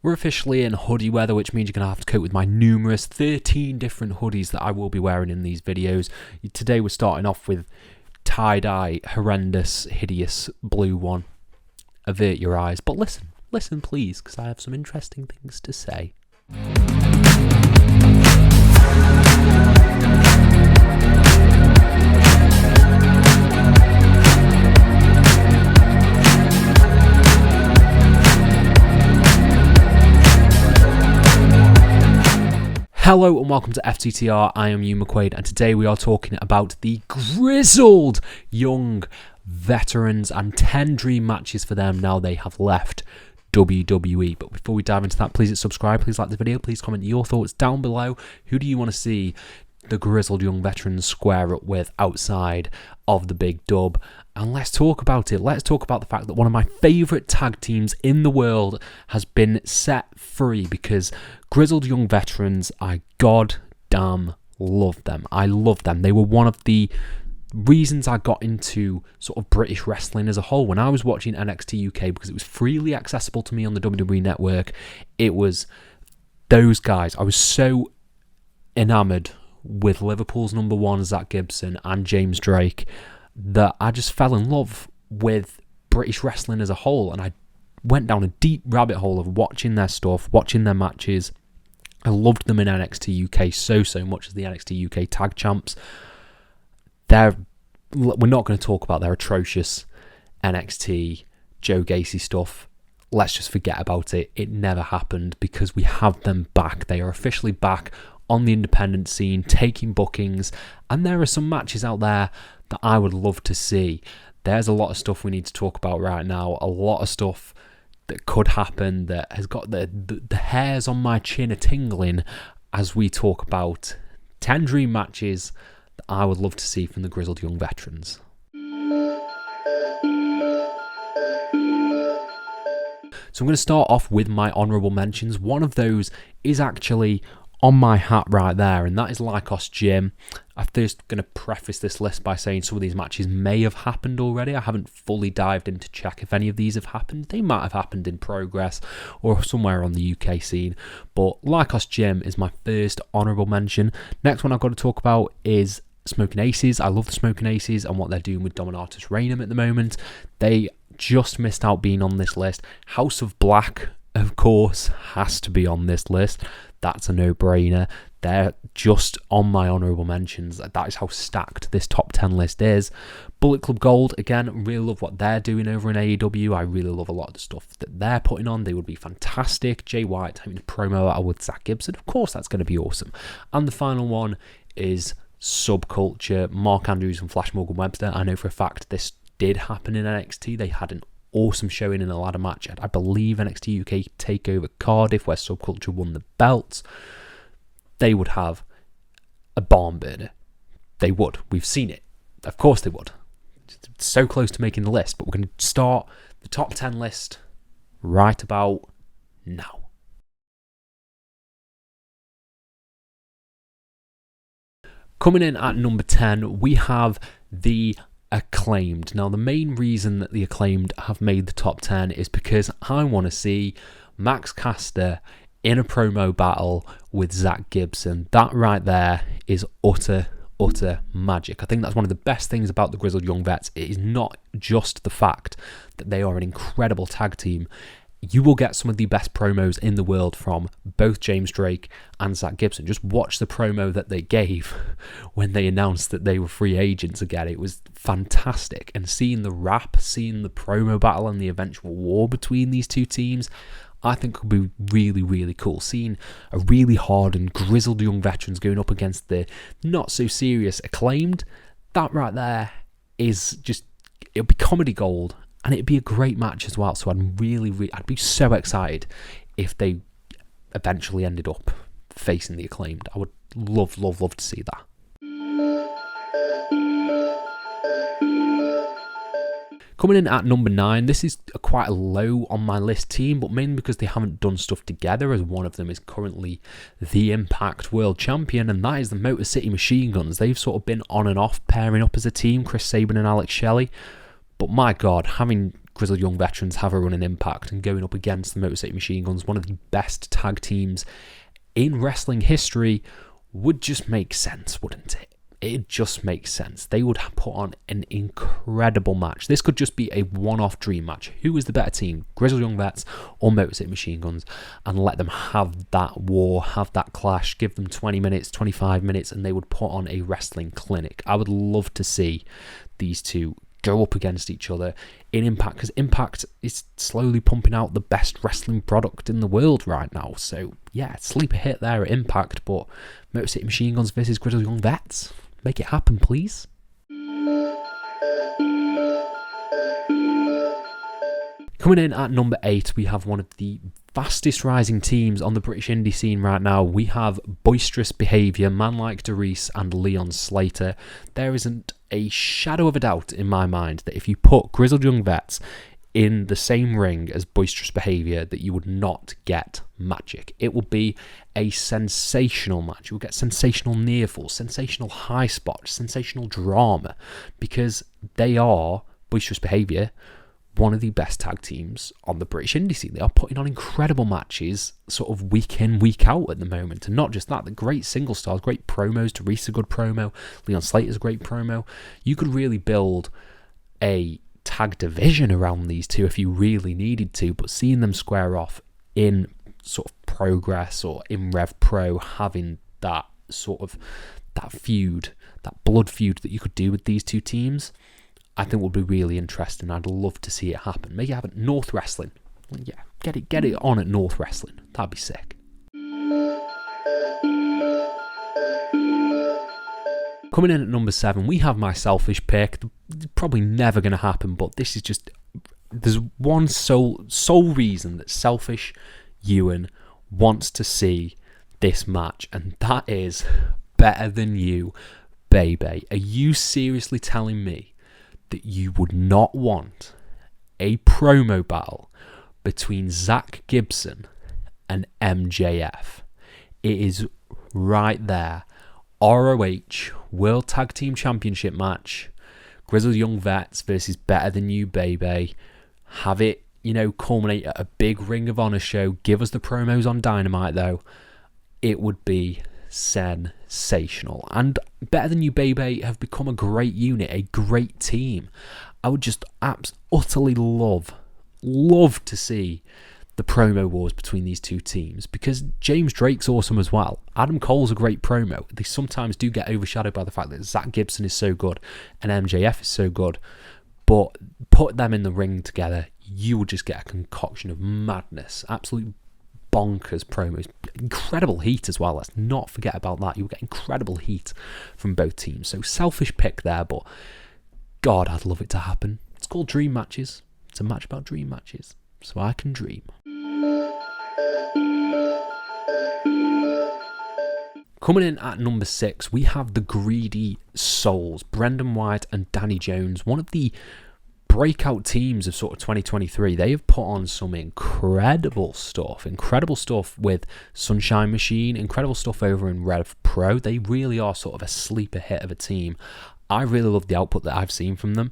We're officially in hoodie weather, which means you're going to have to cope with my numerous 13 different hoodies that I will be wearing in these videos. Today we're starting off with tie-dye, horrendous, hideous blue one. Avert your eyes, but listen please, because I have some interesting things to say. Hello and welcome to FTTR, I am Hugh McQuaid, and today we are talking about the grizzled young veterans and 10 dream matches for them now they have left WWE. But before we dive into that, please hit subscribe, please like the video, please comment your thoughts down below. Who do you want to see the grizzled young veterans square up with outside of the big dub? And let's talk about it. Let's talk about the fact that one of my favourite tag teams in the world has been set free, because grizzled young veterans, I goddamn love them. I love them. They were one of the reasons I got into sort of British wrestling as a whole. When I was watching NXT UK, because it was freely accessible to me on the WWE network, it was those guys. I was so enamoured with Liverpool's number one, Zach Gibson and James Drake, that I just fell in love with British wrestling as a whole, and I went down a deep rabbit hole of watching their stuff, watching their matches. I loved them in NXT UK so much as the NXT UK tag champs. We're not going to talk about their atrocious NXT Joe Gacy stuff. Let's just forget about it. It never happened, because we have them back. They are officially back on the independent scene, taking bookings, and there are some matches out there that I would love to see. There's a lot of stuff we need to talk about right now, a lot of stuff that could happen that has got the hairs on my chin a tingling as we talk about 10 dream matches that I would love to see from the grizzled young veterans. So I'm going to start off with my honourable mentions. One of those is actually on my hat right there, and that is Lycos Gym. I'm first going to preface this list by saying some of these matches may have happened already. I haven't fully dived in to check if any of these have happened. They might have happened in progress or somewhere on the UK scene, but Lycos Gym is my first honourable mention. Next one I've got to talk about is Smoking Aces. I love the Smoking Aces and what they're doing with Dominatus Regnum at the moment. They just missed out being on this list. House of Black, of course, has to be on this list. That's a no-brainer. They're just on my honourable mentions. That is how stacked this top 10 list is. Bullet Club Gold, again, really love what they're doing over in AEW. I really love a lot of the stuff that they're putting on. They would be fantastic. Jay White having a promo out with Zach Gibson. Of course, that's going to be awesome. And the final one is Subculture. Mark Andrews and Flash Morgan Webster. I know for a fact this did happen in NXT. They had an awesome showing in a ladder match at, I believe, NXT UK TakeOver Cardiff, where Subculture won the belts. They would have a barn burner. They would. We've seen it. Of course they would. It's so close to making the list, but we're going to start the top 10 list right about now. Coming in at number 10, we have the Acclaimed. Now, the main reason that the Acclaimed have made the top 10 is because I want to see Max Caster in a promo battle with Zach Gibson. That right there is utter magic. I think that's one of the best things about the Grizzled Young Vets. It is not just the fact that they are an incredible tag team. You will get some of the best promos in the world from both James Drake and Zach Gibson. Just watch the promo that they gave when they announced that they were free agents again. It was fantastic. And seeing the rap, seeing the promo battle and the eventual war between these two teams, I think could be really cool. Seeing a really hard and grizzled young veterans going up against the not so serious Acclaimed, that right there is just, it'll be comedy gold. And it'd be a great match as well. So I'd be so excited if they eventually ended up facing the Acclaimed. I would love to see that. Coming in at number 9, this is quite a low on my list team, but mainly because they haven't done stuff together, as one of them is currently the Impact World Champion, and that is the Motor City Machine Guns. They've sort of been on and off pairing up as a team, Chris Sabin and Alex Shelley. But my God, having Grizzled Young Veterans have a run in Impact, and going up against the Motor City Machine Guns, one of the best tag teams in wrestling history, would just make sense, wouldn't it? It just makes sense. They would put on an incredible match. This could just be a one-off dream match. Who is the better team, Grizzled Young Vets or Motor City Machine Guns? And let them have that war, have that clash, give them 20 minutes, 25 minutes, and they would put on a wrestling clinic. I would love to see these two go up against each other in Impact, because Impact is slowly pumping out the best wrestling product in the world right now. So yeah, sleeper hit there at Impact, but Motor City Machine Guns versus Grizzled Young Vets. Make it happen, please. Coming in at number 8, we have one of the fastest rising teams on the British indie scene right now. We have Boisterous Behaviour, Man Like DeReese and Leon Slater. There isn't a shadow of a doubt in my mind that if you put Grizzled Young Vets in the same ring as Boisterous Behaviour, that you would not get magic. It will be a sensational match. You will get sensational near falls, sensational high spots, sensational drama, because they are, Boisterous Behaviour, one of the best tag teams on the British indie scene. They are putting on incredible matches sort of week in, week out at the moment. And not just that, the great single stars, great promos. DeReese is a good promo. Leon Slater's a great promo. You could really build a tag division around these two if you really needed to, but seeing them square off in sort of Progress or in Rev Pro, having that sort of that feud, that blood feud that you could do with these two teams, I think would be really interesting. I'd love to see it happen. Maybe have it North Wrestling. Yeah, get it on at North Wrestling. That'd be sick. Coming in at number 7, we have my selfish pick. It's probably never going to happen, but this is just, there's one sole reason that Selfish Ewan wants to see this match, and that is Better Than You, baby. Are you seriously telling me that you would not want a promo battle between Zach Gibson and MJF? It is right there. ROH World Tag Team Championship match. Grizzled Young Vets versus Better Than You, baby. Have it, culminate at a big Ring of Honor show. Give us the promos on Dynamite, though. It would be sensational. And Better Than You, baby have become a great unit, a great team. I would just utterly love to see the promo wars between these two teams, because James Drake's awesome as well. Adam Cole's a great promo. They sometimes do get overshadowed by the fact that Zach Gibson is so good and MJF is so good, but put them in the ring together, you would just get a concoction of madness. Absolute bonkers promos. Incredible heat as well. Let's not forget about that. You'll get incredible heat from both teams. So selfish pick there, but God, I'd love it to happen. It's called Dream Matches. It's a match about dream matches. So I can dream. Coming in at number 6, we have the Greedy Souls, Brendan White and Danny Jones, one of the breakout teams of sort of 2023. They have put on some incredible stuff with Sunshine Machine, incredible stuff over in Rev Pro. They really are sort of a sleeper hit of a team. I really love the output that I've seen from them,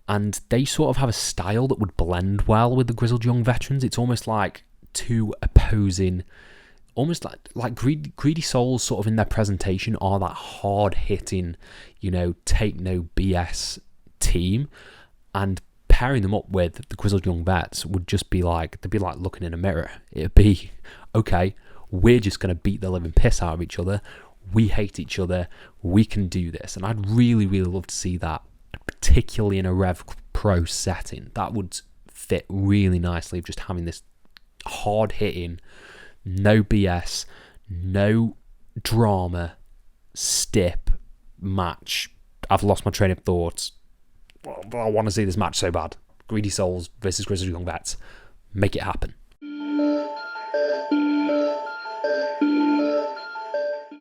and they sort of have a style that would blend well with the Grizzled Young Veterans. It's almost like two opposing, almost like Greedy Souls sort of in their presentation are that hard-hitting, take no BS team, and pairing them up with the Grizzled Young Vets would just be like, they'd be like looking in a mirror. It'd be, okay, we're just going to beat the living piss out of each other. We hate each other. We can do this. And I'd really, really love to see that, particularly in a Rev Pro setting. That would fit really nicely of just having this hard-hitting, no BS, no drama, stip match. I've lost my train of thought. I want to see this match so bad. Greedy Souls versus Grizzled Young Vets. Make it happen.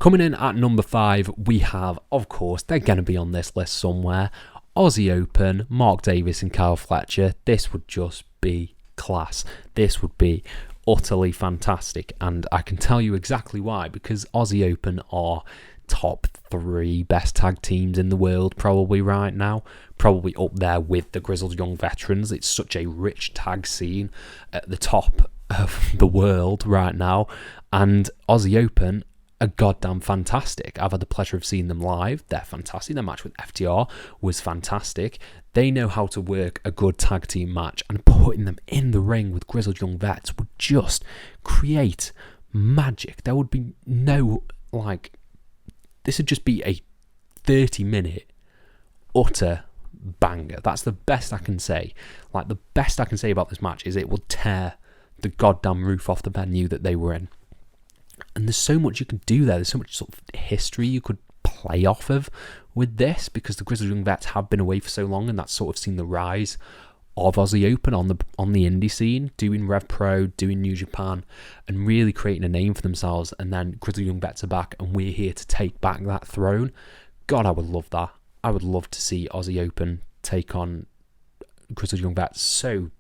Coming in at number 5, we have, of course, they're going to be on this list somewhere, Aussie Open, Mark Davis and Kyle Fletcher. This would just be class. This would be utterly fantastic, and I can tell you exactly why, because Aussie Open are top 3 best tag teams in the world probably right now, probably up there with the Grizzled Young Veterans. It's such a rich tag scene at the top of the world right now, and Aussie Open are goddamn fantastic. I've had the pleasure of seeing them live. They're fantastic. Their match with FTR was fantastic. They know how to work a good tag team match, and putting them in the ring with Grizzled Young Vets would just create magic. There would be no, this would just be a 30-minute utter banger. That's the best I can say. The best I can say about this match is it will tear the goddamn roof off the venue that they were in. And there's so much you can do there. There's so much sort of history you could play off of with this, because the Grizzled Young Vets have been away for so long, and that's sort of seen the rise of Aussie Open on the indie scene, doing Rev Pro, doing New Japan, and really creating a name for themselves. And then Grizzled Young Vets are back, and we're here to take back that throne. God, I would love that. I would love to see Aussie Open take on Grizzled Young Vets so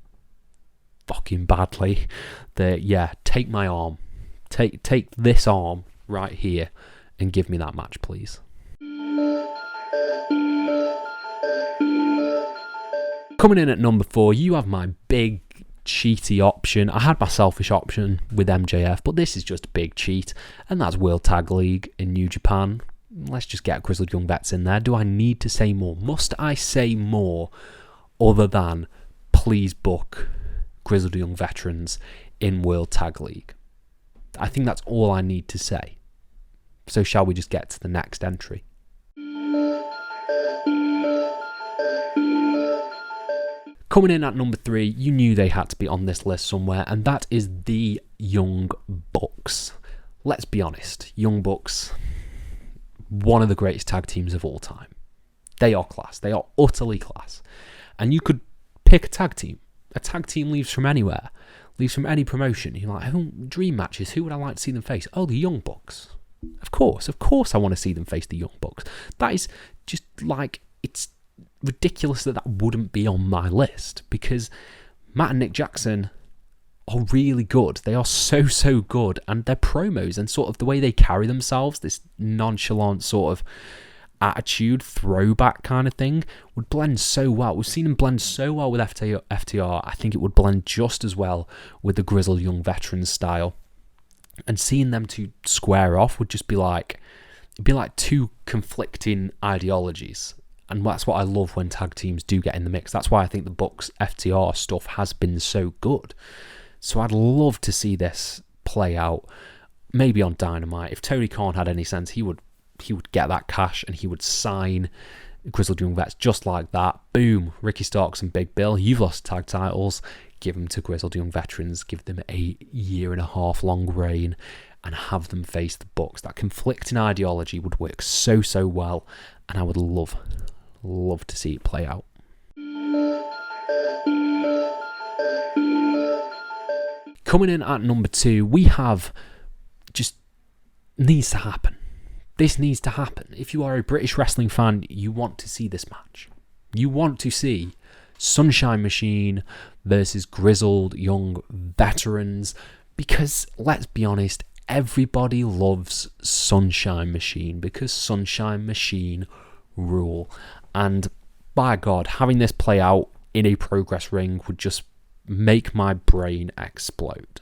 fucking badly that, yeah, take my arm. Take this arm right here and give me that match, please. Coming in at number 4, you have my big cheaty option. I had my selfish option with MJF, but this is just a big cheat, and that's World Tag League in New Japan. Let's just get Grizzled Young Vets in there. Do I need to say more? Must I say more other than please book Grizzled Young Veterans in World Tag League? I think that's all I need to say. So shall we just get to the next entry? Coming in at number 3, you knew they had to be on this list somewhere, and that is the Young Bucks. Let's be honest, Young Bucks, one of the greatest tag teams of all time. They are class. They are utterly class. And you could pick a tag team. A tag team leaves from anywhere. Leaves from any promotion. You're like, dream matches, who would I like to see them face? Oh, the Young Bucks. Of course I want to see them face the Young Bucks. That is just it's ridiculous that wouldn't be on my list, because Matt and Nick Jackson are really good. They are so good, and their promos and sort of the way they carry themselves, this nonchalant sort of attitude, throwback kind of thing, would blend so well. We've seen them blend so well with FTR. I think it would blend just as well with the Grizzled Young Veterans style. And seeing them two square off would just be it'd be like two conflicting ideologies. And that's what I love when tag teams do get in the mix. That's why I think the Bucks FTR stuff has been so good. So I'd love to see this play out, maybe on Dynamite. If Tony Khan had any sense, he would get that cash and he would sign Grizzled Young Vets just like that. Boom, Ricky Starks and Big Bill, you've lost tag titles. Give them to Grizzled Young Veterans. Give them a 1.5 year long reign and have them face the Bucks. That conflicting ideology would work so well, and I would love to see it play out. Coming in at number 2, we have just needs to happen. This needs to happen. If you are a British wrestling fan, you want to see this match. You want to see Sunshine Machine versus Grizzled Young Veterans, because let's be honest, everybody loves Sunshine Machine, because Sunshine Machine rule. And by God, having this play out in a Progress ring would just make my brain explode.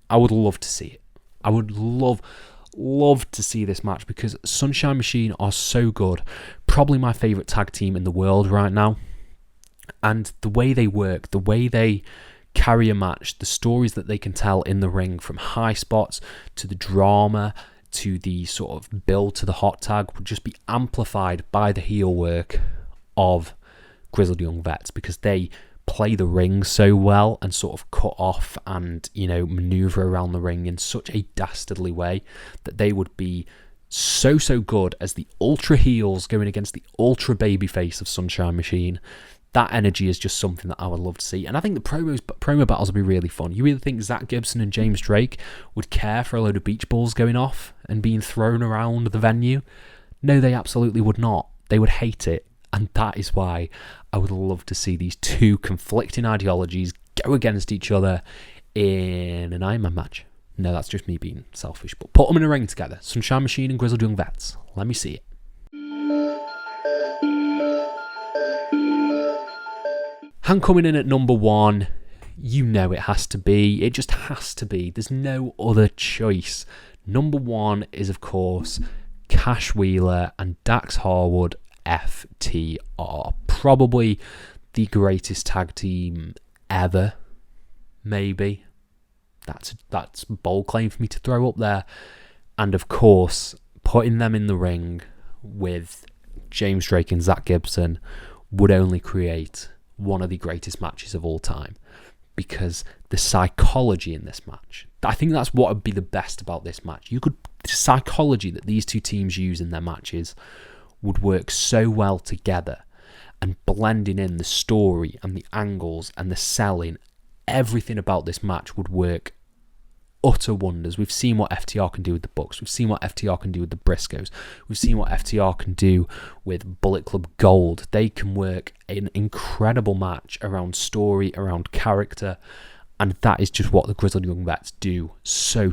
I would love to see it. I would love to see this match, because Sunshine Machine are so good. Probably my favourite tag team in the world right now. And the way they work, the way they carry a match, the stories that they can tell in the ring, from high spots to the drama to the sort of build to the hot tag, would just be amplified by the heel work of Grizzled Young Vets, because they play the ring so well and sort of cut off and, maneuver around the ring in such a dastardly way that they would be so good as the ultra heels going against the ultra baby face of Sunshine Machine. That energy is just something that I would love to see. And I think the promo battles will be really fun. You really think Zach Gibson and James Drake would care for a load of beach balls going off and being thrown around the venue? No, they absolutely would not. They would hate it. And that is why I would love to see these two conflicting ideologies go against each other in an Iron Man match. No, that's just me being selfish. But put them in a ring together. Sunshine Machine and Grizzled Young Vets. Let me see it. And coming in at number 1, you know it has to be. It just has to be. There's no other choice. Number 1 is, of course, Cash Wheeler and Dax Harwood, FTR. Probably the greatest tag team ever, maybe. That's a bold claim for me to throw up there. And of course, putting them in the ring with James Drake and Zach Gibson would only create one of the greatest matches of all time, because the psychology in this match, I think that's what would be the best about this match. The psychology that these two teams use in their matches would work so well together, and blending in the story and the angles and the selling, everything about this match would work utter wonders. We've seen what FTR can do with the Bucks. We've seen what FTR can do with the Briscoes. We've seen what FTR can do with Bullet Club Gold. They can work an incredible match around story, around character, and that is just what the Grizzled Young Vets do so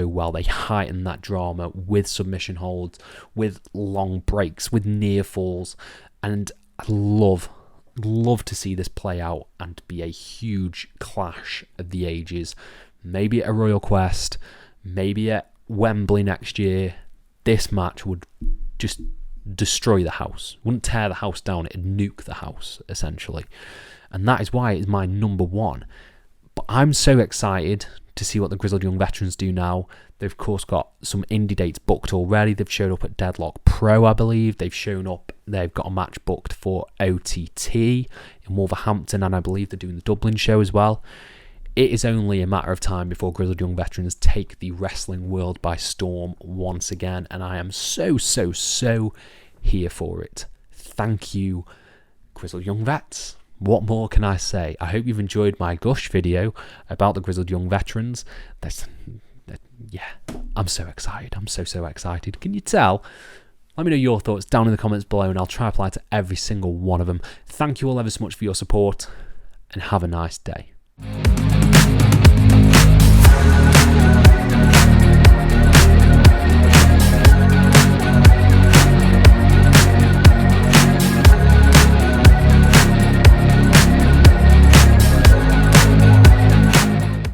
well. They heighten that drama with submission holds, with long breaks, with near falls, and I love to see this play out and be a huge clash of the ages. Maybe at a Royal Quest, maybe at Wembley next year. This match would just destroy the house. Wouldn't tear the house down, it'd nuke the house, essentially. And that is why it is my number 1. But I'm so excited to see what the Grizzled Young Veterans do now. They've, of course, got some indie dates booked already. They've showed up at Deadlock Pro, I believe. They've got a match booked for OTT in Wolverhampton, and I believe they're doing the Dublin show as well. It is only a matter of time before Grizzled Young Veterans take the wrestling world by storm once again, and I am so here for it. Thank you, Grizzled Young Vets. What more can I say? I hope you've enjoyed my gush video about the Grizzled Young Veterans. I'm so excited. I'm so excited. Can you tell? Let me know your thoughts down in the comments below, and I'll try to apply to every single one of them. Thank you all ever so much for your support, and have a nice day.